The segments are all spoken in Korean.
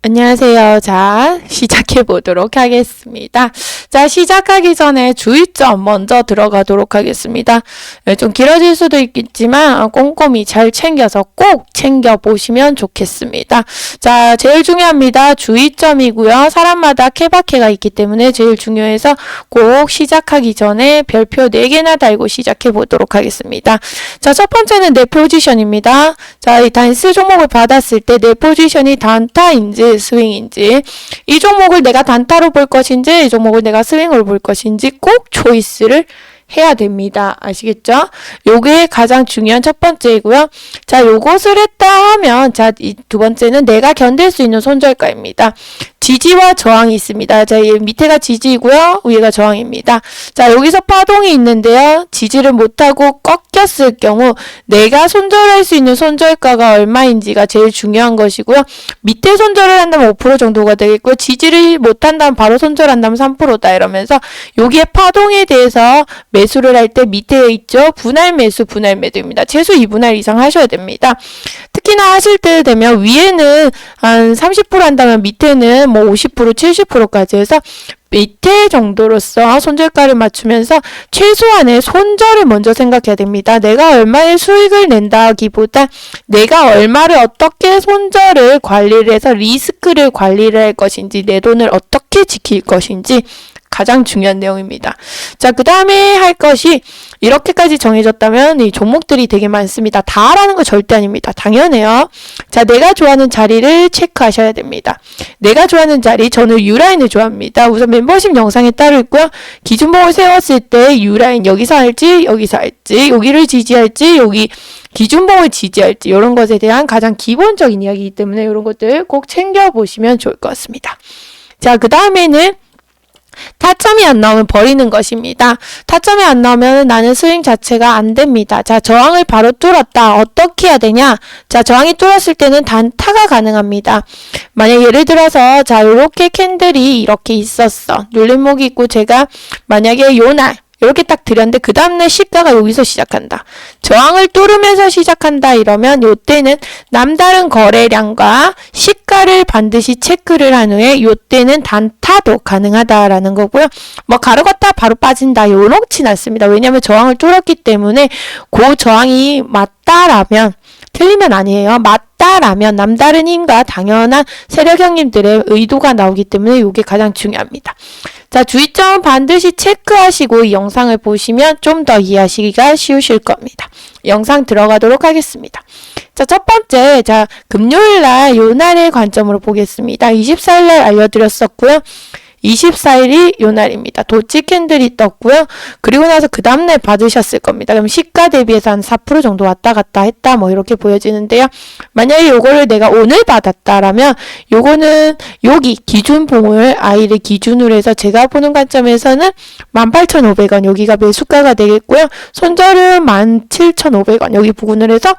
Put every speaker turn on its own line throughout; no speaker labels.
안녕하세요. 자, 시작해 보도록 하겠습니다. 자, 시작하기 전에 주의점 먼저 들어가도록 하겠습니다. 좀 길어질 수도 있겠지만 꼼꼼히 잘 챙겨서 꼭 챙겨보시면 좋겠습니다. 자, 제일 중요합니다. 주의점이고요. 사람마다 케바케가 있기 때문에 제일 중요해서 꼭 시작하기 전에 별표 4개나 달고 시작해 보도록 하겠습니다. 자, 첫 번째는 내 포지션입니다. 자, 이 단스 종목을 받았을 때 내 포지션이 단타인지 스윙인지, 이 종목을 내가 단타로 볼 것인지 이 종목을 내가 스윙으로 볼 것인지 꼭 초이스를 해야 됩니다. 아시겠죠? 요게 가장 중요한 첫 번째이고요. 자, 요것을 했다 하면, 자, 이 두 번째는 내가 견딜 수 있는 손절가입니다. 지지와 저항이 있습니다. 자, 밑에가 지지이고요. 위에가 저항입니다. 자, 여기서 파동이 있는데요. 지지를 못하고 꺾였을 경우 내가 손절할 수 있는 손절가가 얼마인지가 제일 중요한 것이고요. 밑에 손절을 한다면 5% 정도가 되겠고요. 지지를 못한다면 바로 손절한다면 3%다 이러면서 여기에 파동에 대해서 매수를 할 때 밑에 있죠. 분할 매수, 분할 매도입니다. 최소 2분할 이상 하셔야 됩니다. 특히나 하실 때 되면 위에는 한 30% 한다면 밑에는 뭐 50%, 70%까지 해서 밑에 정도로서 손절가를 맞추면서 최소한의 손절을 먼저 생각해야 됩니다. 내가 얼마의 수익을 낸다기보다 내가 얼마를 어떻게 손절을 관리를 해서 리스크를 관리를 할 것인지, 내 돈을 어떻게 지킬 것인지 가장 중요한 내용입니다. 자, 그 다음에 할 것이 이렇게까지 정해졌다면 이 종목들이 되게 많습니다. 다라는 거 절대 아닙니다. 당연해요. 자, 내가 좋아하는 자리를 체크하셔야 됩니다. 내가 좋아하는 자리, 저는 U라인을 좋아합니다. 우선 멤버십 영상에 따로 있고요. 기준봉을 세웠을 때 U라인 여기서 할지 여기서 할지, 여기를 지지할지 여기 기준봉을 지지할지, 이런 것에 대한 가장 기본적인 이야기이기 때문에 이런 것들 꼭 챙겨보시면 좋을 것 같습니다. 자, 그 다음에는 타점이 안 나오면 버리는 것입니다. 타점이 안 나오면 나는 스윙 자체가 안 됩니다. 자, 저항을 바로 뚫었다. 어떻게 해야 되냐? 자, 저항이 뚫었을 때는 단타가 가능합니다. 만약 예를 들어서 자, 요렇게 캔들이 이렇게 있었어. 눌림목이 있고 제가 만약에 요날 이렇게 딱 드렸는데 그 다음날 시가가 여기서 시작한다. 저항을 뚫으면서 시작한다 이러면 요때는 남다른 거래량과 시가를 반드시 체크를 한 후에 요때는 단타도 가능하다라는 거고요. 뭐 가로갔다 바로 빠진다 요렇진 않습니다. 왜냐하면 저항을 뚫었기 때문에 그 저항이 맞다라면, 틀리면 아니에요. 맞다라면 남다른 힘과 당연한 세력 형님들의 의도가 나오기 때문에 이게 가장 중요합니다. 자, 주의점 반드시 체크하시고 이 영상을 보시면 좀 더 이해하시기가 쉬우실 겁니다. 영상 들어가도록 하겠습니다. 자, 첫 번째, 자, 금요일날 요날의 관점으로 보겠습니다. 24일날 알려드렸었고요. 24일이 요날입니다. 도치 캔들이 떴고요. 그리고 나서 그 다음날 받으셨을 겁니다. 그럼 시가 대비해서 한 4% 정도 왔다 갔다 했다 뭐 이렇게 보여지는데요. 만약에 요거를 내가 오늘 받았다라면 요거는 여기 기준봉을 I를 기준으로 해서 제가 보는 관점에서는 18,500원 여기가 매수가가 되겠고요. 손절은 17,500원 여기 부근을 해서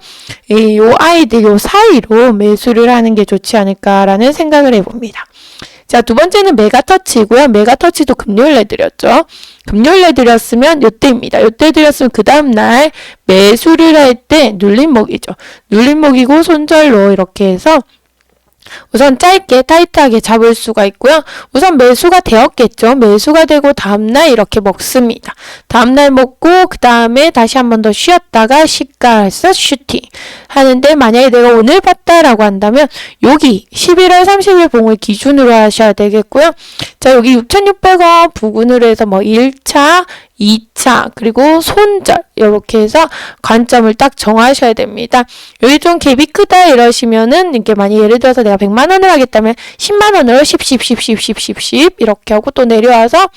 요 I들 요 사이로 매수를 하는 게 좋지 않을까라는 생각을 해봅니다. 자, 두 번째는 메가터치고요. 메가터치도 금요일에 드렸죠. 금요일에 드렸으면 요때입니다. 요때 드렸으면 그 다음날 매수를 할 때 눌림목이죠. 눌림목이고 손절로 이렇게 해서 우선 짧게 타이트하게 잡을 수가 있고요. 우선 매수가 되었겠죠. 매수가 되고 다음날 이렇게 먹습니다. 다음날 먹고 그 다음에 다시 한 번 더 쉬었다가 시가에서 슈팅 하는데, 만약에 내가 오늘 봤다라고 한다면 여기 11월 30일 봉을 기준으로 하셔야 되겠고요. 자, 여기 6,600원 부근으로 해서 뭐 1차 2차 그리고 손절 이렇게 해서 관점을 딱 정하셔야 됩니다. 여기 좀 갭이 크다 이러시면은 이렇게 많이 예를 들어서 내가 100만 원을 하겠다면 10만 원으로 10 이렇게 하고 또 내려와서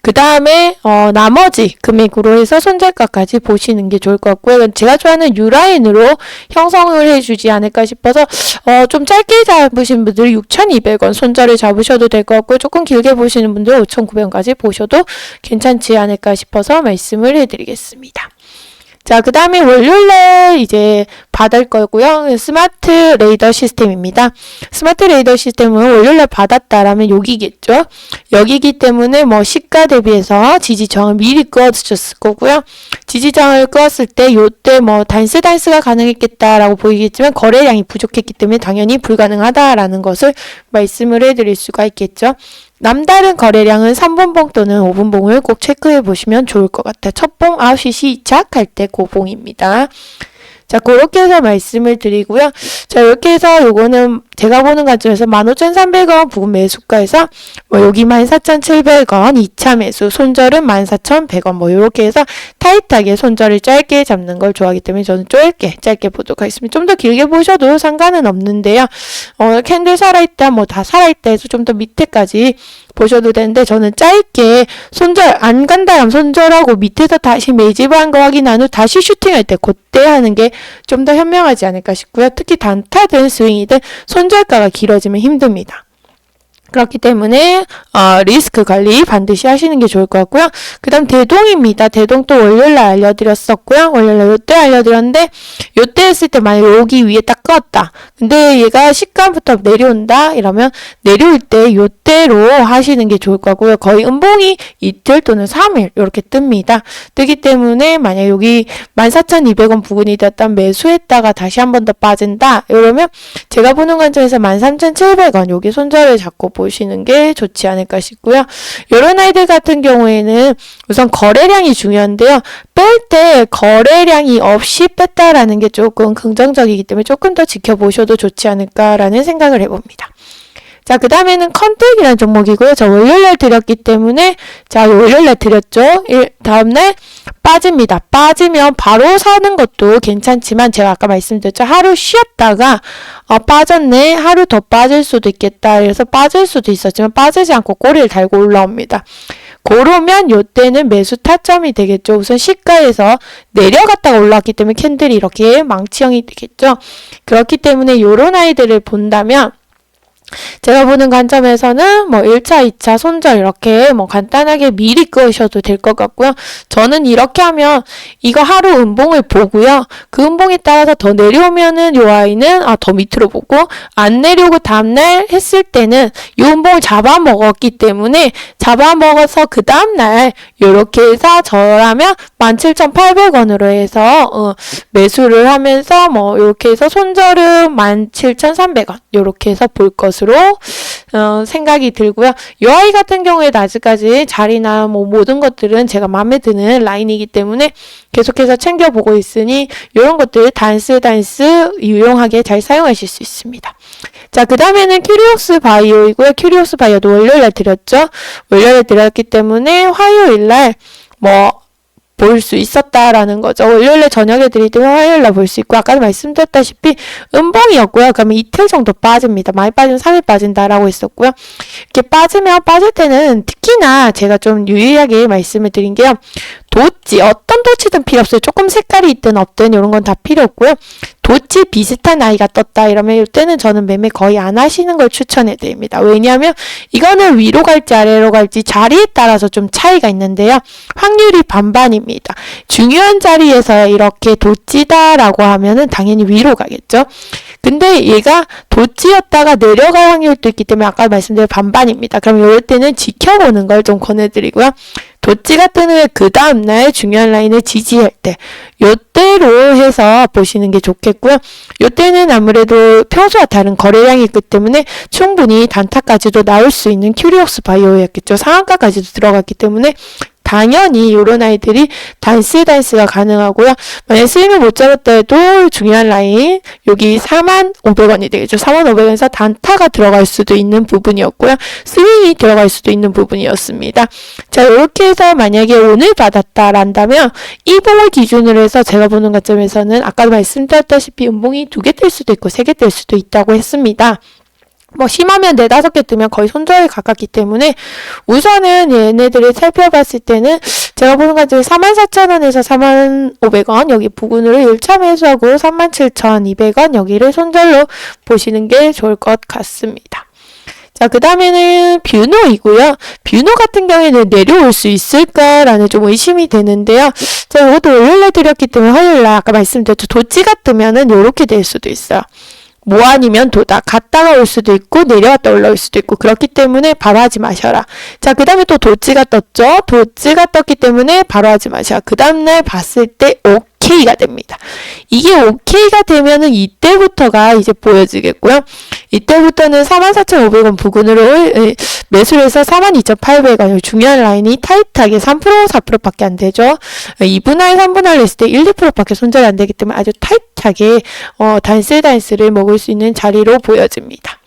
그 다음에 나머지 금액으로 해서 손절가까지 보시는 게 좋을 것 같고요. 제가 좋아하는 U라인으로 형성을 해주지 않을까 싶어서 좀 짧게 잡으신 분들은 6,200원 손절을 잡으셔도 될 것 같고요. 조금 길게 보시는 분들은 5,900원까지 보셔도 괜찮지 않을까 싶어서 말씀을 해드리겠습니다. 자, 그 다음에 월요일날 이제 받을 거고요. 스마트 레이더 시스템입니다. 스마트 레이더 시스템은 월요일날 받았다라면 여기겠죠. 여기기 때문에 뭐 시가 대비해서 지지저항을 미리 그어주셨을 거고요. 지지저항을 그었을 때 요때 뭐 단스가 가능했겠다라고 보이겠지만 거래량이 부족했기 때문에 당연히 불가능하다라는 것을 말씀을 해드릴 수가 있겠죠. 남다른 거래량은 3분봉 또는 5분봉을 꼭 체크해 보시면 좋을 것 같아요. 첫 봉 9시 시작할 때 그 봉입니다. 자, 그렇게 해서 말씀을 드리고요. 자, 이렇게 해서 요거는 제가 보는 관점에서 15,300원 부분 매수가에서 뭐 여기 14,700원 2차 매수, 손절은 14,100원 뭐 요렇게 해서 타이트하게 손절을 짧게 잡는 걸 좋아하기 때문에 저는 짧게 보도록 하겠습니다. 좀 더 길게 보셔도 상관은 없는데요. 캔들 살아있다 뭐 다 살아있다 해서 좀 더 밑에까지 보셔도 되는데 저는 짧게 손절 안 간다 하면 손절하고 밑에서 다시 매집한 거 확인한 후 다시 슈팅할 때 그때 하는 게 좀 더 현명하지 않을까 싶고요. 특히 단타든 스윙이든 손절가가 길어지면 힘듭니다. 그렇기 때문에 리스크 관리 반드시 하시는 게 좋을 것 같고요. 그 다음 대동입니다. 대동도 월요일날 알려드렸었고요. 월요일날 요때 알려드렸는데 요때 했을 때 만약 여기 위에 딱 껐다. 근데 얘가 시가부터 내려온다 이러면 내려올 때 요때로 하시는 게 좋을 것 같고요. 거의 음봉이 이틀 또는 3일 이렇게 뜹니다. 뜨기 때문에 만약 여기 14,200원 부근이 됐다면 매수했다가 다시 한 번 더 빠진다 이러면 제가 보는 관점에서 13,700원 여기 손절을 잡고 보시는 게 좋지 않을까 싶고요. 이런 아이들 같은 경우에는 우선 거래량이 중요한데요. 뺄 때 거래량이 없이 뺐다라는 게 조금 긍정적이기 때문에 조금 더 지켜보셔도 좋지 않을까라는 생각을 해봅니다. 자, 그 다음에는 컨택이라는 종목이고요. 저 월요일날 드렸기 때문에 자, 월요일날 드렸죠. 다음날 빠집니다. 빠지면 바로 사는 것도 괜찮지만 제가 아까 말씀드렸죠. 하루 쉬었다가 빠졌네. 하루 더 빠질 수도 있겠다. 그래서 빠질 수도 있었지만 빠지지 않고 꼬리를 달고 올라옵니다. 그러면 요때는 매수 타점이 되겠죠. 우선 시가에서 내려갔다가 올라왔기 때문에 캔들이 이렇게 망치형이 되겠죠. 그렇기 때문에 요런 아이들을 본다면 제가 보는 관점에서는 뭐 1차, 2차 손절 이렇게 뭐 간단하게 미리 끄셔도 될 것 같고요. 저는 이렇게 하면 이거 하루 음봉을 보고요. 그 음봉에 따라서 더 내려오면은 요 아이는 더 밑으로 보고 안 내려오고 다음날 했을 때는 요 음봉을 잡아먹었기 때문에 잡아먹어서 그 다음날 요렇게 해서 저라면 17,800원으로 해서 매수를 하면서 뭐 요렇게 해서 손절은 17,300원 요렇게 해서 볼 것으로 생각이 들고요. 이 아이 같은 경우에도 아직까지 자리나 뭐 모든 것들은 제가 마음에 드는 라인이기 때문에 계속해서 챙겨보고 있으니 이런 것들 단스 유용하게 잘 사용하실 수 있습니다. 자, 그 다음에는 큐리오스 바이오이고요. 큐리오스 바이오도 월요일날 드렸죠. 월요일에 드렸기 때문에 화요일날 볼 수 있었다라는 거죠. 월요일에 저녁에 드릴 때는 화요일날 볼 수 있고 아까도 말씀드렸다시피 음봉이었고요. 그러면 이틀 정도 빠집니다. 많이 빠지면 3일 빠진다라고 했었고요. 이렇게 빠지면 빠질 때는 특히나 제가 좀 유의하게 말씀을 드린 게요. 도치, 어떤 도치든 필요 없어요. 조금 색깔이 있든 없든 이런 건 다 필요 없고요. 도치 비슷한 아이가 떴다 이러면 이때는 저는 매매 거의 안 하시는 걸 추천해 드립니다. 왜냐하면 이거는 위로 갈지 아래로 갈지 자리에 따라서 좀 차이가 있는데요. 확률이 반반입니다. 중요한 자리에서 이렇게 도치다라고 하면은 당연히 위로 가겠죠. 근데 얘가 도치였다가 내려갈 확률도 있기 때문에 아까 말씀드린 반반입니다. 그럼 이럴 때는 지켜보는 걸 좀 권해드리고요. 도치가 뜨는 후에 그 다음날 중요한 라인을 지지할 때 요때로 해서 보시는 게 좋겠고요. 요때는 아무래도 평소와 다른 거래량이 있기 때문에 충분히 단타까지도 나올 수 있는 큐리오스 바이오였겠죠. 상한가까지도 들어갔기 때문에 당연히 이런 아이들이 단스가 가능하고요. 만약 스윙을 못 잡았다 해도 중요한 라인 여기 45,000원이 되겠죠. 45,000원에서 단타가 들어갈 수도 있는 부분이었고요. 스윙이 들어갈 수도 있는 부분이었습니다. 자, 이렇게 해서 만약에 오늘 받았다란다면 이 봉을 기준으로 해서 제가 보는 관점에서는 아까도 말씀드렸다시피 음봉이 2개 뜰 수도 있고 3개 뜰 수도 있다고 했습니다. 심하면 4-5개 뜨면 거의 손절에 가깝기 때문에 우선은 얘네들을 살펴봤을 때는 제가 보는 관점에 44,000원에서 45,000원 여기 부근으로 1차 매수하고 37,200원 여기를 손절로 보시는 게 좋을 것 같습니다. 자, 그 다음에는 뷰노이고요. 뷰노 같은 경우에는 내려올 수 있을까라는 좀 의심이 되는데요. 자, 이것도 월요일날 드렸기 때문에 화요일날 아까 말씀드렸죠. 도찌가 뜨면은 요렇게 될 수도 있어요. 뭐 아니면 도다. 갔다가 올 수도 있고 내려왔다 올라올 수도 있고 그렇기 때문에 바로 하지 마셔라. 자, 그 다음에 또 도찌가 떴죠. 도찌가 떴기 때문에 바로 하지 마셔라. 그 다음날 봤을 때 오케이가 됩니다. 이게 오케이가 되면은 이때부터가 이제 보여지겠고요. 이때부터는 44,500원 부근으로 매수를 해서 42,800원 중요한 라인이 타이트하게 3% 4%밖에 안 되죠. 2분할 3분할 했을 때 1, 2%밖에 손절이 안 되기 때문에 아주 타이트하게 단스를 먹을 수 있는 자리로 보여집니다.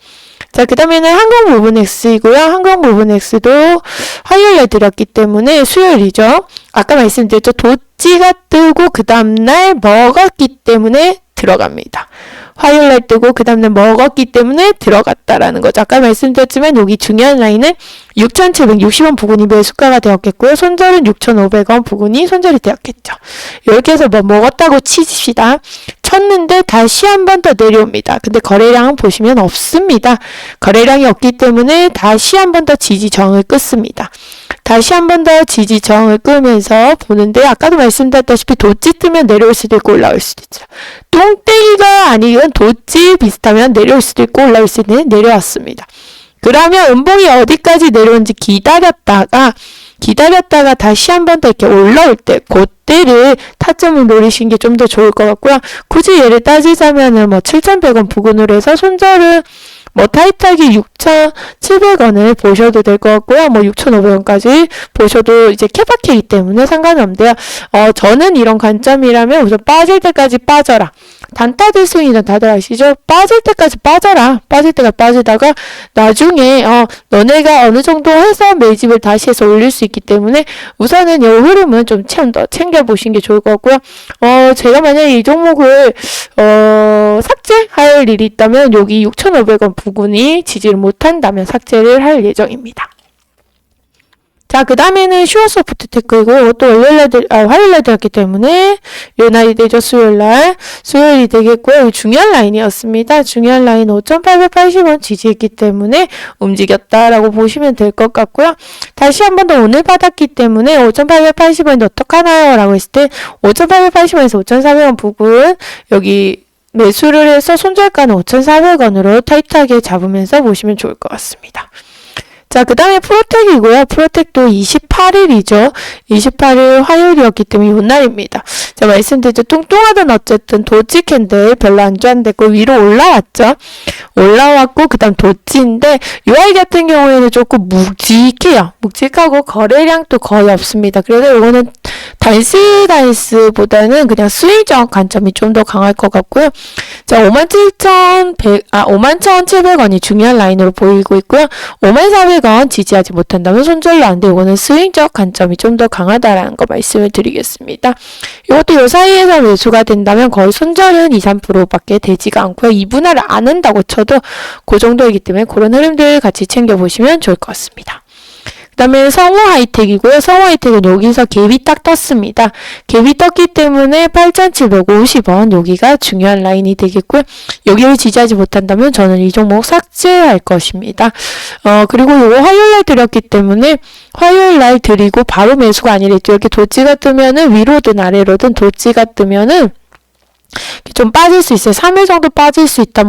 자, 그 다음에는 항공무브넥스이고요. 항공무브넥스도 화요일에 드렸기 때문에 수요일이죠. 아까 말씀드렸죠. 도찌가 뜨고 그 다음날 먹었기 때문에 들어갑니다. 화요일날 뜨고 그 다음날 먹었기 때문에 들어갔다라는 거죠. 아까 말씀드렸지만 여기 중요한 라인은 6,760원 부근이 매수가가 되었겠고요. 손절은 6,500원 부근이 손절이 되었겠죠. 이렇게 해서 뭐 먹었다고 치십시다. 쳤는데 다시 한 번 더 내려옵니다. 근데 거래량은 보시면 없습니다. 거래량이 없기 때문에 다시 한 번 더 지지저항을 끊습니다. 다시 한 번 더 지지저항을 끄면서 보는데 아까도 말씀드렸다시피 도찌 뜨면 내려올 수도 있고 올라올 수도 있죠. 똥땡이가 아니면 도찌 비슷하면 내려올 수도 있고 올라올 수도 있는 내려왔습니다. 그러면 음봉이 어디까지 내려온지 기다렸다가 다시 한 번 더 이렇게 올라올 때 그때를 타점을 노리신 게 좀 더 좋을 것 같고요. 굳이 얘를 따지자면은 뭐 7,100원 부근으로 해서 손절은 뭐 타이트하게 6,700원을 보셔도 될 것 같고요. 뭐 6,500원까지 보셔도 이제 케바케이기 때문에 상관은 없는데요. 저는 이런 관점이라면 우선 빠질 때까지 빠져라. 단타들 스윙이든 다들 아시죠? 빠질 때까지 빠져라. 빠질 때까지 빠지다가 나중에 너네가 어느 정도 해서 매집을 다시 해서 올릴 수 있기 때문에 우선은 이 흐름은 좀 더 챙겨보신 게 좋을 것 같고요. 제가 만약에 이 종목을 삭제할 일이 있다면 여기 6,500원 부근이 지지를 못한다면 삭제를 할 예정입니다. 자, 그 다음에는 슈어소프트 테크이고, 또 화요일날 되었기 때문에, 요 날이 되죠, 수요일이 되겠고요. 중요한 라인이었습니다. 중요한 라인 5,880원 지지했기 때문에 움직였다라고 보시면 될 것 같고요. 다시 한 번 더 오늘 받았기 때문에 5,880원인데 어떡하나요? 라고 했을 때, 5,880원에서 5,400원 부근, 여기, 매수를 해서 손절가는 5,400원으로 타이트하게 잡으면서 보시면 좋을 것 같습니다. 자, 그 다음에 프로텍이고요. 프로텍도 28일이죠. 28일 화요일이었기 때문에 요 날입니다. 자, 말씀드렸죠. 뚱뚱하던 어쨌든 도지 캔들 별로 안 좋아한댔고 위로 올라왔죠. 올라왔고 그 다음 도지인데 요 아이 같은 경우에는 조금 묵직해요. 묵직하고 거래량도 거의 없습니다. 그래서 요거는 단스보다는 그냥 스윙적 관점이 좀 더 강할 것 같고요. 자, 51,700원이 중요한 라인으로 보이고 있고요. 54,000원 지지하지 못한다면 손절로 안 되고 이거는 스윙적 관점이 좀 더 강하다라는 거 말씀을 드리겠습니다. 이것도 요 사이에서 매수가 된다면 거의 손절은 2, 3%밖에 되지가 않고요. 2분할을 안 한다고 쳐도 그 정도이기 때문에 그런 흐름들 같이 챙겨보시면 좋을 것 같습니다. 그 다음에 성우 하이텍이고요. 성우 하이텍은 여기서 갭이 딱 떴습니다. 갭이 떴기 때문에 8,750원 여기가 중요한 라인이 되겠고요. 여기를 지지하지 못한다면 저는 이 종목 삭제할 것입니다. 그리고 요거 화요일날 드렸기 때문에 화요일날 드리고 바로 매수가 아니랬죠. 이렇게 도지가 뜨면은 위로든 아래로든 도지가 뜨면은 좀 빠질 수 있어요. 3일 정도 빠질 수 있다.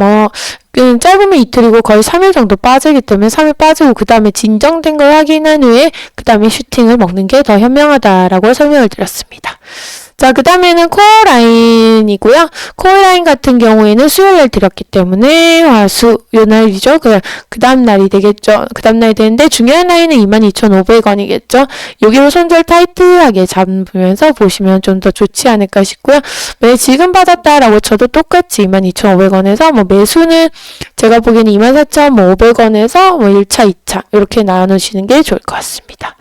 짧으면 이틀이고 거의 3일 정도 빠지기 때문에 3일 빠지고 그 다음에 진정된 걸 확인한 후에 그 다음에 슈팅을 먹는 게 더 현명하다라고 설명을 드렸습니다. 자, 그 다음에는 코어라인이고요. 코어라인 같은 경우에는 수요일날 드렸기 때문에 화수 요 날이죠. 그 다음 날이 되겠죠. 그 다음 날이 되는데 중요한 라인은 22,500원이겠죠. 여기로 손절 타이트하게 잡으면서 보시면 좀 더 좋지 않을까 싶고요. 지금 받았다라고 쳐도 똑같이 22,500원에서 매수는 제가 보기에는 24,500원에서 1차, 2차 이렇게 나누시는 게 좋을 것 같습니다.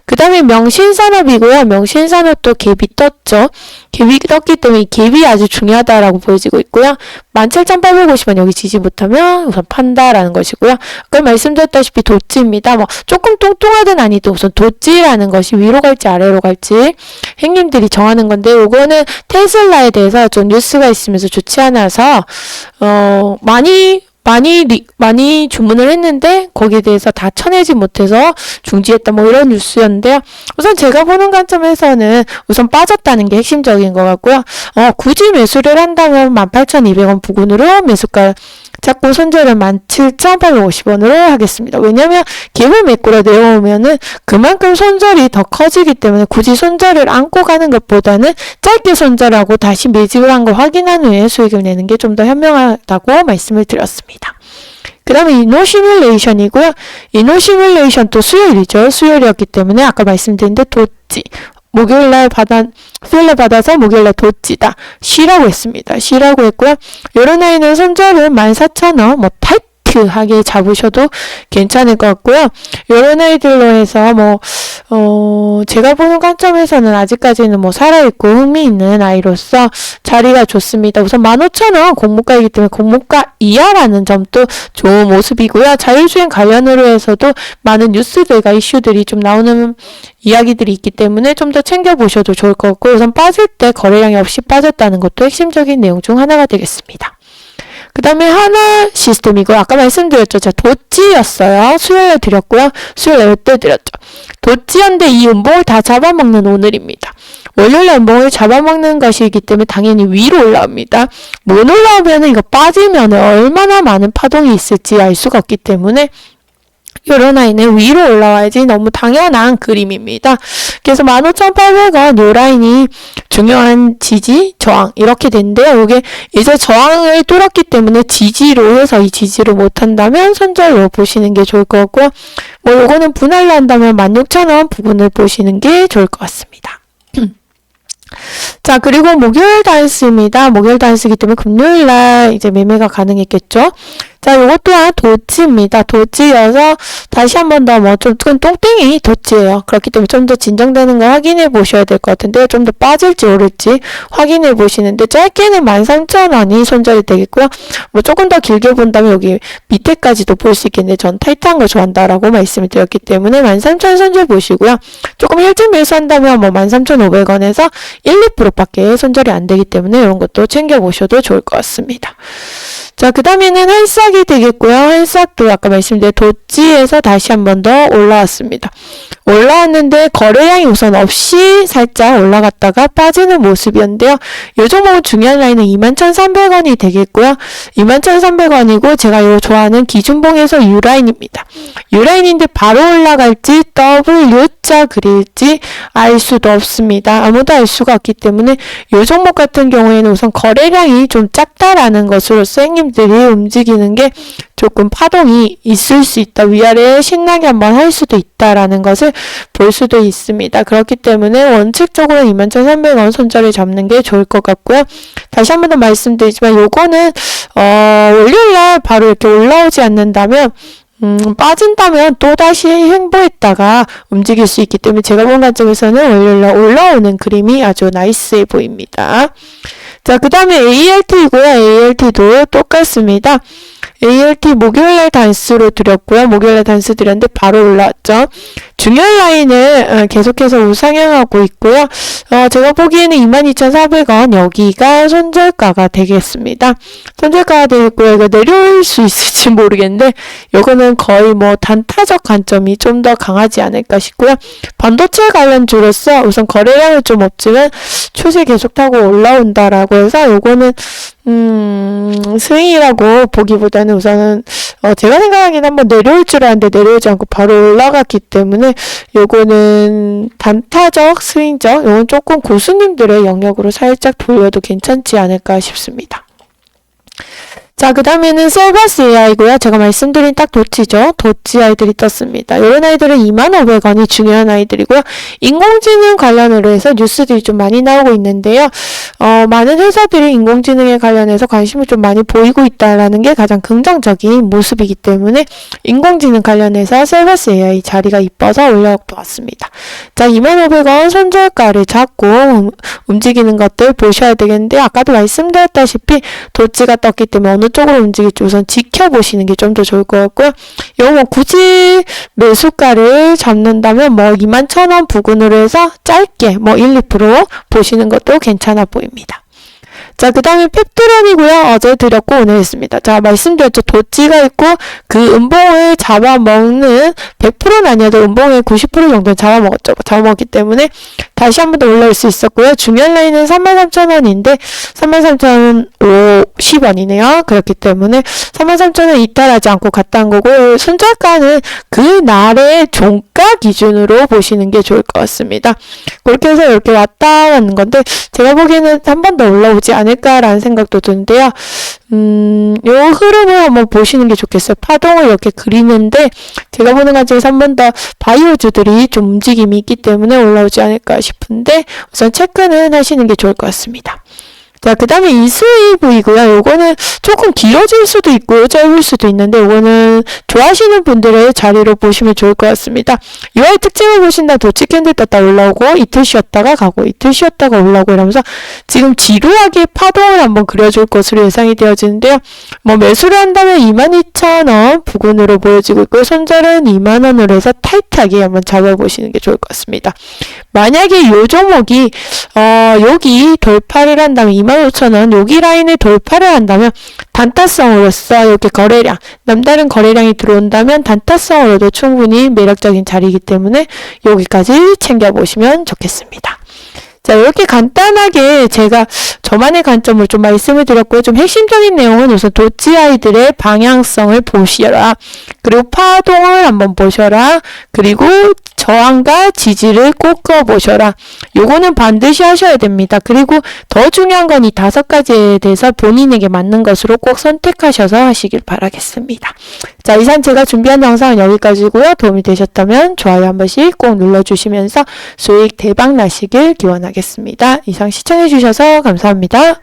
그 다음에 명신산업이고요. 명신산업도 갭이 떴죠. 갭이 떴기 때문에 이 갭이 아주 중요하다라고 보여지고 있고요. 17,850원 여기 지지 못하면 우선 판다라는 것이고요. 아까 말씀드렸다시피 도찌입니다. 조금 뚱뚱하든 아니든 우선 도찌라는 것이 위로 갈지 아래로 갈지 형님들이 정하는 건데 요거는 테슬라에 대해서 좀 뉴스가 있으면서 좋지 않아서 많이 많이 주문을 했는데 거기에 대해서 다 쳐내지 못해서 중지했다 뭐 이런 뉴스였는데요. 우선 제가 보는 관점에서는 우선 빠졌다는 게 핵심적인 것 같고요. 굳이 매수를 한다면 18,200원 부근으로 매수가 잡고 손절을 17,850원으로 하겠습니다. 왜냐면 기본 매꾸로 내려오면은 그만큼 손절이 더 커지기 때문에 굳이 손절을 안고 가는 것보다는 짧게 손절하고 다시 매집을 한 걸 확인한 후에 수익을 내는 게 좀 더 현명하다고 말씀을 드렸습니다. 그 다음에 이노시뮬레이션이고요. 이노시뮬레이션 또 수요일이죠. 수요일이었기 때문에 아까 말씀드린 데 도지. 수요일날 받아서 목요일날 도지다. 쉬라고 했습니다. 쉬라고 했고요. 요런 아이는 손절을 14,000원, 뭐, 타이트하게 잡으셔도 괜찮을 것 같고요. 요런 아이들로 해서 제가 보는 관점에서는 아직까지는 살아있고 흥미있는 아이로서 자리가 좋습니다. 우선 15,000원 공모가이기 때문에 공모가 이하라는 점도 좋은 모습이고요. 자율주행 관련으로 해서도 많은 뉴스들과 이슈들이 좀 나오는 이야기들이 있기 때문에 좀 더 챙겨보셔도 좋을 것 같고, 우선 빠질 때 거래량이 없이 빠졌다는 것도 핵심적인 내용 중 하나가 되겠습니다. 그 다음에 하나 시스템이고, 아까 말씀드렸죠. 자, 도찌였어요. 수요일에 드렸고요. 수요일에 때 드렸죠. 도찌였는데 이 음봉을 다 잡아먹는 오늘입니다. 월요일 음봉을 잡아먹는 것이기 때문에 당연히 위로 올라옵니다. 못 올라오면 이거 빠지면 얼마나 많은 파동이 있을지 알 수가 없기 때문에 요런 아이는 위로 올라와야지 너무 당연한 그림입니다. 그래서 15,800원 요 라인이 중요한 지지, 저항 이렇게 되는데요. 이게 이제 저항을 뚫었기 때문에 지지로 해서 이 지지를 못한다면 손절로 보시는 게 좋을 것 같고요. 요거는 분할로 한다면 16,000원 부분을 보시는 게 좋을 것 같습니다. 자, 그리고 목요일 단수입니다. 목요일 단수이기 때문에 금요일날 이제 매매가 가능했겠죠. 자, 요것 또한 도치입니다. 도치여서 다시 한 번 더 그건 똥땡이 도치예요. 그렇기 때문에 좀 더 진정되는 걸 확인해 보셔야 될 것 같은데, 좀 더 빠질지 오를지 확인해 보시는데, 짧게는 13,000원이 손절이 되겠고요. 조금 더 길게 본다면 여기 밑에까지도 볼 수 있겠는데, 전 타이트한 걸 좋아한다라고 말씀을 드렸기 때문에 13,000원 손절 보시고요. 조금 일찍 매수한다면 13,500원에서 1~2%밖에 손절이 안 되기 때문에 이런 것도 챙겨보셔도 좋을 것 같습니다. 자, 그 다음에는 한싹이 되겠고요. 한싹도 아까 말씀드린 도지에서 다시 한 번 더 올라왔습니다. 올라왔는데 거래량이 우선 없이 살짝 올라갔다가 빠지는 모습이었는데요. 요 종목은 중요한 라인은 21,300원이 되겠고요. 21,300원이고 제가 요 좋아하는 기준봉에서 U라인입니다. U라인인데 바로 올라갈지 W자 그릴지 알 수도 없습니다. 아무도 알 수가 없기 때문에 요 종목 같은 경우에는 우선 거래량이 좀 작다라는 것으로 선생님들이 움직이는 게 조금 파동이 있을 수 있다. 위아래 신나게 한번 할 수도 있다라는 것을 볼 수도 있습니다. 그렇기 때문에 원칙적으로 21,300원 손절을 잡는 게 좋을 것 같고요. 다시 한 번 더 말씀드리지만 요거는 월요일날 바로 이렇게 올라오지 않는다면 빠진다면 또다시 횡보했다가 움직일 수 있기 때문에 제가 본 관점에서는 월요일날 올라오는 그림이 아주 나이스해 보입니다. 자, 그 다음에 ALT이고요. ALT도 똑같습니다. ALT 목요일날 단수로 드렸고요. 목요일날 단수 드렸는데 바로 올라왔죠. 중요한 라인을 계속해서 우상향하고 있고요. 제가 보기에는 22,400원 여기가 손절가가 되겠습니다. 손절가가 되겠고요. 이거 내려올 수 있을지 모르겠는데 이거는 거의 단타적 관점이 좀 더 강하지 않을까 싶고요. 반도체 관련주로서 우선 거래량은 좀 없지만 추세 계속 타고 올라온다라고 해서 요거는 스윙이라고 보기보다는 우선은 제가 생각하기에는 한번 내려올 줄 알았는데 내려오지 않고 바로 올라갔기 때문에 요거는 단타적 스윙적 요건 조금 고수님들의 영역으로 살짝 돌려도 괜찮지 않을까 싶습니다. 자, 그 다음에는 셀바스 AI고요. 제가 말씀드린 딱 도치죠. 도치 아이들이 떴습니다. 이런 아이들은 25,000원이 중요한 아이들이고요. 인공지능 관련으로 해서 뉴스들이 좀 많이 나오고 있는데요. 많은 회사들이 인공지능에 관련해서 관심을 좀 많이 보이고 있다라는 게 가장 긍정적인 모습이기 때문에 인공지능 관련해서 셀바스 AI 자리가 이뻐서 올라왔습니다. 자, 25,000원 손절가를 잡고 움직이는 것들 보셔야 되겠는데, 아까도 말씀드렸다시피 도치가 떴기 때문에 어느 쪽으로 움직일지 우선 지켜보시는 게 좀 더 좋을 것 같고요. 이거 굳이 매수가를 잡는다면 21,000원 부근으로 해서 짧게 1~2% 보시는 것도 괜찮아 보입니다. 자, 그 다음에 펩트론이고요. 어제 드렸고 오늘 했습니다. 자, 말씀드렸죠. 도찌가 있고 그 음봉을 잡아먹는 100%는 아니어도 음봉의 90% 정도는 잡아먹었죠. 잡아먹었기 때문에 다시 한 번 더 올라올 수 있었고요. 중요한 라인은 33,000원인데 33,050원이네요. 그렇기 때문에 33,000원 이탈하지 않고 갔다는 거고 손절가는 그 날의 종가 기준으로 보시는 게 좋을 것 같습니다. 그렇게 해서 이렇게 왔다 가는 건데 제가 보기에는 한 번 더 올라오지 않을까라는 생각도 드는데요. 요 흐름을 한번 보시는 게 좋겠어요. 파동을 이렇게 그리는데 제가 보는 관점에서 한 번 더 바이오주들이 좀 움직임이 있기 때문에 올라오지 않을까 싶은데 우선 체크는 하시는 게 좋을 것 같습니다. 자, 그 다음에 이수이브이고요. 요거는 조금 길어질 수도 있고요. 짧을 수도 있는데 요거는 좋아하시는 분들의 자리로 보시면 좋을 것 같습니다. 6월 특징을 보신다. 도치 캔들 떴다 올라오고 이틀 쉬었다가 가고 이틀 쉬었다가 올라오고 이러면서 지금 지루하게 파동을 한번 그려줄 것으로 예상이 되어지는데요. 뭐 매수를 한다면 22,000원 부근으로 보여지고 있고 손절은 2만원으로 해서 타이트하게 한번 잡아보시는 게 좋을 것 같습니다. 만약에 요 종목이 여기 돌파를 한다면 25,000원 여기 라인을 돌파를 한다면 단타성으로서 이렇게 거래량 남다른 거래량이 들어온다면 단타성으로도 충분히 매력적인 자리이기 때문에 여기까지 챙겨보시면 좋겠습니다. 자, 이렇게 간단하게 제가 저만의 관점을 좀 말씀을 드렸고요. 좀 핵심적인 내용은 우선 도치아이들의 방향성을 보시라. 그리고 파동을 한번 보셔라. 그리고 저항과 지지를 꼭 그어보셔라. 요거는 반드시 하셔야 됩니다. 그리고 더 중요한 건 이 5가지에 대해서 본인에게 맞는 것으로 꼭 선택하셔서 하시길 바라겠습니다. 자, 이상 제가 준비한 영상은 여기까지고요. 도움이 되셨다면 좋아요 한 번씩 꼭 눌러주시면서 수익 대박 나시길 기원하겠습니다. 이상 시청해주셔서 감사합니다.